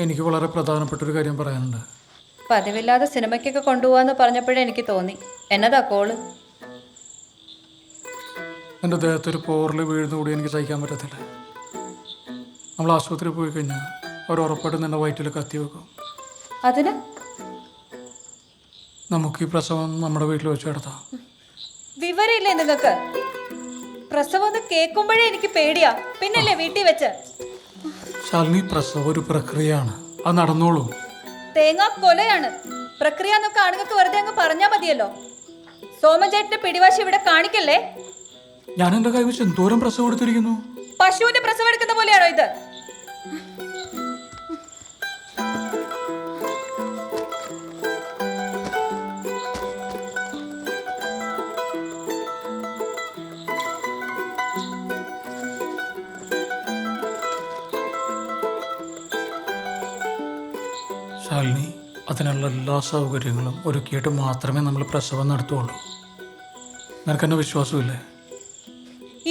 എനിക്ക് വളരെ പ്രധാനപ്പെട്ടൊരു കാര്യം പറയാനുണ്ട്. പതിവില്ലാതെ സിനിമയ്ക്കൊക്കെ കൊണ്ടുപോകാന്ന് പറഞ്ഞപ്പോഴേ എനിക്ക് തോന്നി. എന്നതാ കോള്? എൻ്റെ ദേഹത്തൊരു പോറിൽ വീഴുന്ന കൂടി എനിക്ക് സഹിക്കാൻ പറ്റത്തില്ല. നമ്മൾ ആശുപത്രിയിൽ പോയി കഴിഞ്ഞാൽ അവർ ഉറപ്പായിട്ടും നിന്റെ വയറ്റിൽ കത്തി വെക്കും. അതിന് നമുക്ക് ഈ പ്രസവം നമ്മുടെ വീട്ടിൽ വെച്ച് നടത്താം. വിവരമില്ലേ നിങ്ങൾക്ക്? പ്രസവം ഒന്ന് കേൾക്കുമ്പോഴേ എനിക്ക് പേടിയാ, പിന്നല്ലേ വീട്ടിൽ വെച്ച്. ശാലിനി, പ്രസവം ഒരു പ്രക്രിയയാണ്, അത് നടന്നോളൂ. തേങ്ങാ കൊലയാണ് പ്രക്രിയ എന്നൊക്കെ ആണുങ്ങൾക്ക് വെറുതെ അങ്ങ് പറഞ്ഞാൽ മതിയല്ലോ. സോമൻ ചേട്ടന്റെ പിടിവാശി ഇവിടെ കാണിക്കല്ലേ. ഞാൻ എൻ്റെ കൈ വെച്ച് എന്തോരം പ്രസവം എടുത്തിരിക്കുന്നു. പശുവിന്റെ പ്രസവം എടുക്കുന്ന പോലെയാണോ ഇത്? ശാലിനി, അതിനുള്ള എല്ലാ സൗകര്യങ്ങളും ഒരുക്കിയിട്ട് മാത്രമേ നമ്മൾ പ്രസവം നടത്തുകയുള്ളൂ. നിനക്കെന്നെ വിശ്വാസമില്ലേ?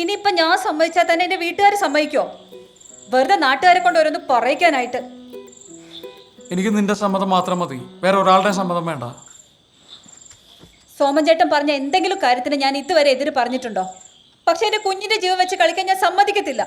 ഇനിയിപ്പൊ ഞാൻ സമ്മതിച്ചാൽ തന്നെ എന്റെ വീട്ടുകാർ സമ്മതിക്കോ? വെറുതെ നാട്ടുകാരെ കൊണ്ട് ഓരോന്ന് പറയിക്കാനായിട്ട്. എനിക്ക് നിന്റെ സമ്മതം മാത്രം മതി, വേറെ ഒരാളുടെ സമ്മതം വേണ്ട. സോമൻ ചേട്ടൻ പറഞ്ഞ എന്തെങ്കിലും കാര്യത്തിന് ഞാൻ ഇതുവരെ എതിര് പറഞ്ഞിട്ടുണ്ടോ? പക്ഷെ എന്റെ കുഞ്ഞിന്റെ ജീവൻ വെച്ച് കളിക്കാൻ ഞാൻ സമ്മതിക്കത്തില്ല.